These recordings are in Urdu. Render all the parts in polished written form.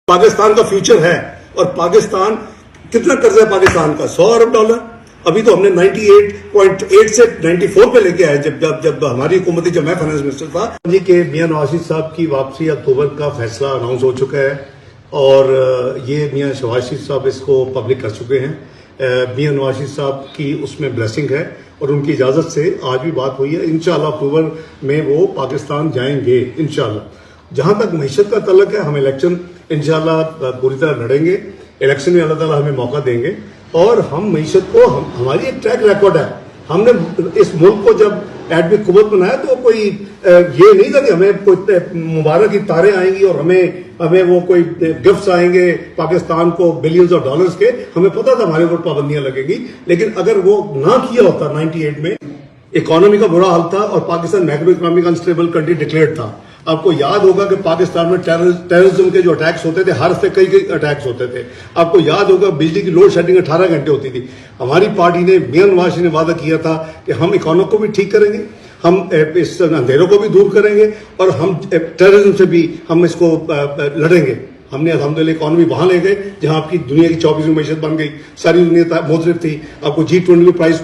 پاکستان کا فیوچر ہے. اور پاکستان کتنا قرضہ ہے پاکستان کا؟ $100 ارب. ابھی تو ہم نے 98.8 سے 94 پہ لے کے آئے جب ہماری حکومت تھی, جب میں فائنانس منسٹر تھا. جی کہ میاں نواز شریف صاحب کی واپسی اکتوبر کا فیصلہ اناؤنس ہو چکا ہے اور یہ میاں شہباز شریف صاحب اس کو پبلک کر چکے ہیں. میاں نواز شریف صاحب کی اس میں بلیسنگ ہے اور ان کی اجازت سے آج بھی بات ہوئی ہے. انشاءاللہ اکتوبر میں وہ پاکستان جائیں گے انشاءاللہ. جہاں تک معیشت کا تعلق ہے, ہم الیکشن انشاءاللہ پوری طرح لڑیں گے. الیکشن میں اللہ تعالیٰ ہمیں موقع دیں گے اور ہم معیشت کو ہماری ایک ٹریک ریکارڈ ہے. ہم نے اس ملک کو جب ایٹمی قوت بنایا تو کوئی یہ نہیں تھا کہ ہمیں کوئی مبارک کی تاریں آئیں گی اور ہمیں وہ کوئی گفٹس آئیں گے پاکستان کو بلینز آف ڈالرز کے. ہمیں پتا تھا ہمارے اوپر پابندیاں لگیں گی, لیکن اگر وہ نہ کیا ہوتا 98 میں, اکانومی کا برا حال تھا اور Pakistan macro economic unstable country declared تھا. آپ کو یاد ہوگا کہ پاکستان میں ٹیررزم کے جو اٹیکس ہوتے تھے, ہر ہفتے کئی اٹیکس ہوتے تھے. آپ کو یاد ہوگا بجلی کی لوڈ شیڈنگ 18 گھنٹے ہوتی تھی. ہماری پارٹی نے, میاں نواز شریف نے وعدہ کیا تھا کہ ہم اکانومی کو بھی ٹھیک کریں گے, ہم اس اندھیروں کو بھی دور کریں گے اور ہم ٹیررزم سے بھی ہم اس کو لڑیں گے. ہم نے الحمدللہ اکانومی وہاں لے گئے جہاں آپ کی دنیا کی 24ویں معیشت بن گئی. ساری دنیا مضرب تھی. آپ کو G20 میں پرائز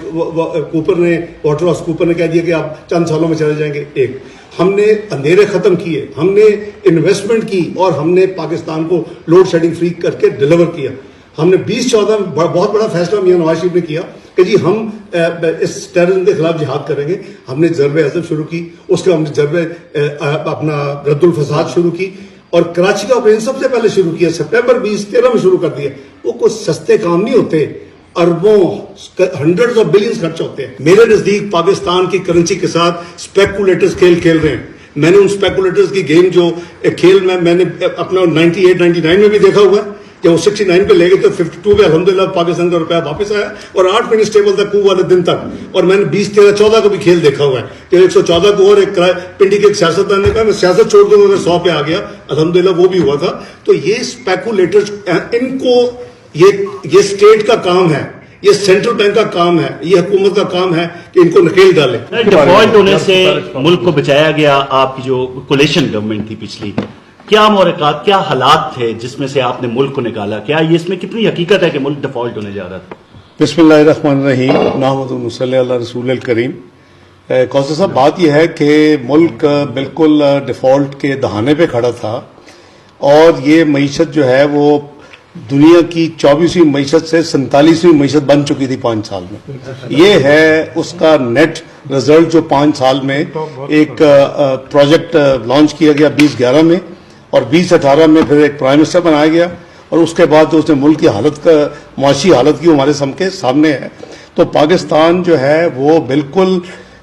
کوپر نے, واٹر ہاؤس کوپر نے کہہ دیا کہ آپ چند سالوں میں چلے جائیں گے. ایک ہم نے اندھیرے ختم کیے, ہم نے انویسٹمنٹ کی اور ہم نے پاکستان کو لوڈ شیڈنگ فری کر کے ڈیلیور کیا. ہم نے 2014 میں بہت بڑا فیصلہ میاں نواز شریف نے کیا کہ جی ہم اس ٹیررزم کے خلاف جہاد کریں گے. ہم نے ضرب عضب شروع کی, اس کے ہم نے ضرب اپنا رد الفساد شروع کی اور کراچی کا آپریشن سب سے پہلے شروع کیا, سپٹمبر 2013 میں شروع کر دیا. وہ کوئی سستے کام نہیں ہوتے, اربوں ہنڈریڈز آف بلینز خرچ ہوتے ہیں. میرے نزدیک پاکستان کی کرنسی کے ساتھ اسپیکولیٹرز کھیل رہے ہیں. میں نے ان اسپیکولیٹرز کی گیم جو کھیل میں نے اپنا 98-99 میں بھی دیکھا ہوا ہے. جب وہ 69 پہ لے گئے تو 52 پہ الحمدللہ پاکستان کا روپیہ واپس آیا اور 8 منٹ اسٹیبل تھا کو والے دن تک. اور میں نے 20-13-14 کا بھی کھیل دیکھا ہوا ہے کہ 114 کو اور ایک پنڈی کے ایک سیاستدان نے کہا میں سیاست چھوڑ دوں اگر 100 پہ آ گیا, الحمدللہ وہ بھی ہوا تھا. تو یہ اسپیکولیٹرز, ان کو یہ اسٹیٹ کا کام ہے, یہ سینٹرل بینک کا کام ہے, یہ حکومت کا کام ہے کہ ان کو نکیل ڈالے. ڈیفالٹ ہونے سے ملک کو بچایا گیا. آپ کی جو کولیشن گورنمنٹ تھی پچھلی, کیا محرکات, کیا حالات تھے جس میں سے آپ نے ملک کو نکالا؟ کیا یہ اس میں کتنی حقیقت ہے کہ ملک ڈیفالٹ ہونے جا رہا تھا؟ بسم اللہ الرحمن الرحیم, نحمدہ صلی اللہ رسول الکریم. کوثر صاحب, بات یہ ہے کہ ملک بالکل ڈیفالٹ کے دہانے پہ کھڑا تھا اور یہ معیشت جو ہے وہ دنیا کی 24ویں معیشت سے 47ویں معیشت بن چکی تھی 5 سال میں. یہ ہے اس کا نیٹ رزلٹ جو 5 سال میں ایک پروجیکٹ لانچ کیا گیا 2011 میں اور 2018 میں پھر ایک پرائم منسٹر بنایا گیا اور اس کے بعد جو اس نے ملک کی حالت کا, معاشی حالت کی, ہمارے سامنے ہے. تو پاکستان جو ہے وہ بالکل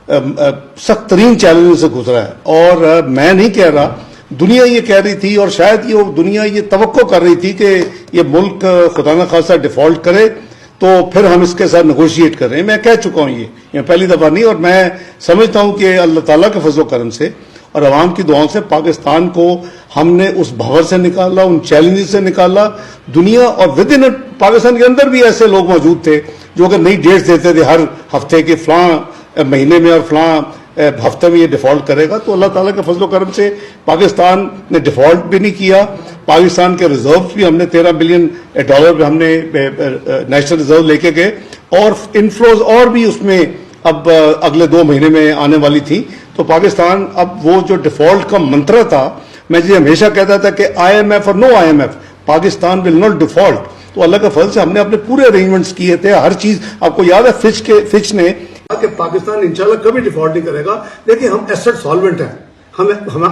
سخت ترین چیلنج سے گزرا ہے. اور میں نہیں کہہ رہا, دنیا یہ کہہ رہی تھی اور شاید یہ دنیا یہ توقع کر رہی تھی کہ یہ ملک خدا نخواستہ ڈیفالٹ کرے تو پھر ہم اس کے ساتھ نیگوشیٹ کر رہے ہیں. میں کہہ چکا ہوں یہ پہلی دفعہ نہیں, اور میں سمجھتا ہوں کہ اللہ تعالیٰ کے فضل و کرم سے اور عوام کی دعاؤں سے پاکستان کو ہم نے اس بھنور سے نکالا, ان چیلنجز سے نکالا. دنیا اور ود ان پاکستان کے اندر بھی ایسے لوگ موجود تھے جو کہ نئی ڈیٹس دیتے تھے ہر ہفتے کے فلاں مہینے میں اور فلاں ہفتے میں یہ ڈیفالٹ کرے گا. تو اللہ تعالیٰ کے فضل و کرم سے پاکستان نے ڈیفالٹ بھی نہیں کیا. پاکستان کے ریزروز بھی ہم نے $13 بلین پہ ہم نے نیشنل ریزرو لے کے گئے اور انفلوز اور بھی اس میں اب اگلے 2 مہینے میں آنے والی تھی. تو پاکستان اب وہ جو ڈیفالٹ کا منتر تھا, میں جی ہمیشہ کہتا تھا کہ IMF اور نو IMF, Pakistan will not default. تو اللہ کے فضل سے ہم نے اپنے پورے ارینجمنٹس کیے تھے, ہر چیز. آپ کو یاد ہے فچ نے کہ پاکستان انشاءاللہ کبھی ڈیفالٹ نہیں کرے گا. دیکھیں ہم ایسٹ سالوینٹ ہیں,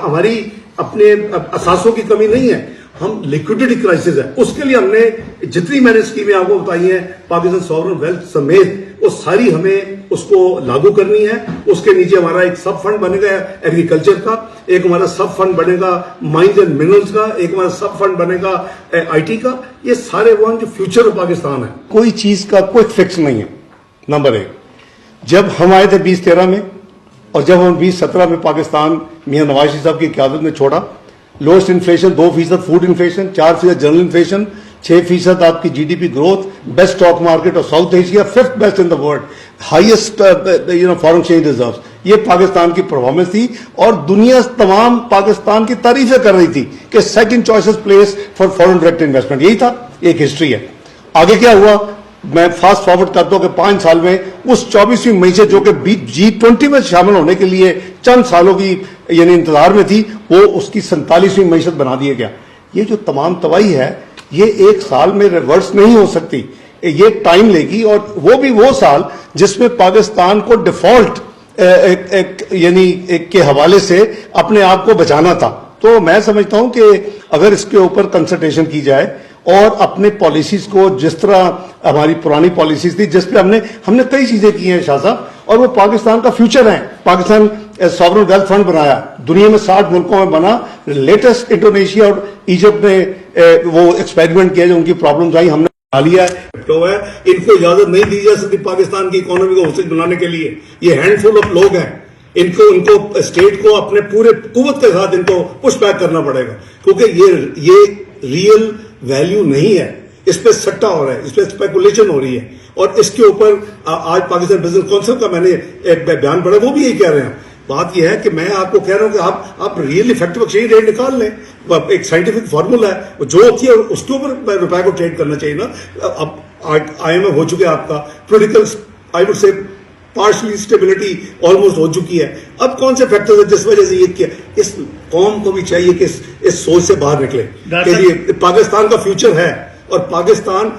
ہماری اپنے اثاثوں کی کمی نہیں ہے, ہم لیکوڈیٹی کرائسس ہے. اس کے لیے ہم نے جتنی میں نے اسکیمیں آپ کو بتائی ہیں پاکستان سوورن ویلتھ سمیت, وہ ساری ہمیں اس کو لاگو کرنی ہے. اس کے نیچے ہمارا ایک سب فنڈ بنے گا ایگریکلچر کا, ایک ہمارا سب فنڈ بنے گا مائنز اینڈ منرلز کا, ایک ہمارا سب فنڈ بنے گا IT کا. یہ سارے وہ جو فیوچر آف پاکستان ہے. کوئی چیز کا کوئی فکس نہیں ہے. نمبر 1, جب ہم آئے تھے 2013 میں اور جب ہم 2017 میں پاکستان میاں نواز شریف صاحب کی قیادت میں چھوڑا, lowest inflation 2% food inflation, 4% general inflation, 6% آپ کی GDP growth, best stock market اور South Asia, 5th best in the world, highest foreign exchange reserves. یہ پاکستان کی پرفارمنس تھی اور دنیا تمام پاکستان کی تعریفیں کر رہی تھی کہ second choices place for foreign direct investment. یہی تھا, ایک ہسٹری ہے. آگے کیا ہوا, میں فاسٹ فارورڈ کرتا ہوں کہ 5 سال میں اس 24ویں معیشت جو کہ G20 میں شامل ہونے کے لیے چند سالوں کی یعنی انتظار میں تھی, وہ اس کی 47ویں معیشت بنا دیا گیا. یہ جو تمام تباہی ہے یہ ایک سال میں ریورس نہیں ہو سکتی, یہ ٹائم لے گی, اور وہ بھی وہ سال جس میں پاکستان کو ڈیفالٹ یعنی کے حوالے سے اپنے آپ کو بچانا تھا. تو میں سمجھتا ہوں کہ اگر اس کے اوپر کنسلٹیشن کی جائے اور اپنے پالیسیز کو, جس طرح ہماری پرانی پالیسیز تھی جس پہ ہم نے کئی چیزیں کی ہیں شاہ صاحب, اور وہ پاکستان کا فیوچر ہے. پاکستان ساورن ویلتھ فنڈ بنایا, دنیا میں 60 ملکوں میں بنا, لیٹسٹ انڈونیشیا اور ایجپٹ نے وہ ایکسپیریمنٹ کیا جو ان کی پرابلمز آئی ہم نے بنا لیا ہے. ان کو اجازت نہیں دی جا سکتی پاکستان کی اکانومی کو حوصلہ بنانے کے لیے. یہ ہینڈ فل آف لوگ ہیں, ان کو اسٹیٹ کو اپنے پورے قوت کے ساتھ ان کو پش بیک کرنا پڑے گا, کیونکہ یہ ریئل ویلیو نہیں ہے. اس پہ سٹا ہو رہا ہے, اس پہ اسپیکولیشن ہو رہی ہے. اور اس کے اوپر آج پاکستان بزنس کونسل کا میں نے ایک بیان پڑھا, وہ بھی یہی کہہ رہے ہیں. بات یہ ہے کہ میں آپ کو کہہ رہا ہوں کہ آپ ریئل افیکٹو ایکسچینج ریٹ نکال لیں. ایک سائنٹیفک فارمولا ہے جو ہوتی ہے, اس کے اوپر روپے کو ٹریڈ کرنا چاہیے نا. اب IMF ہو چکے آپ کا, political I would say partially stability almost ہو چکی ہے. اب کون سے فیکٹرز ہیں جس وجہ سے یہ کیا؟ اس قوم کو بھی چاہیے کہ اس سوچ سے باہر نکلے کہ یہ پاکستان کا فیوچر ہے. اور پاکستان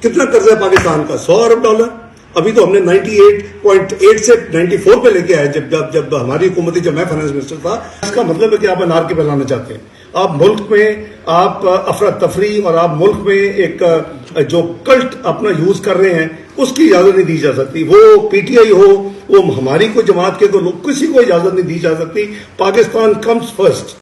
کتنا قرضہ ہے پاکستان کا؟ $100 ارب. ابھی تو ہم نے 98.8 سے 94 پہ لے کے آئے جب ہماری حکومت تھی, جب میں فائنانس منسٹر تھا. اس کا مطلب ہے کہ آپ انار کے پھیلانا چاہتے ہیں. آپ ملک میں آپ افراتفری اور آپ ملک میں ایک جو کلٹ اپنا یوز کر رہے ہیں, اس کی اجازت نہیں دی جا سکتی. وہ PTI ہو, وہ ہماری کوئی جماعت کے, کسی کو اجازت نہیں دی جا سکتی. Pakistan comes first.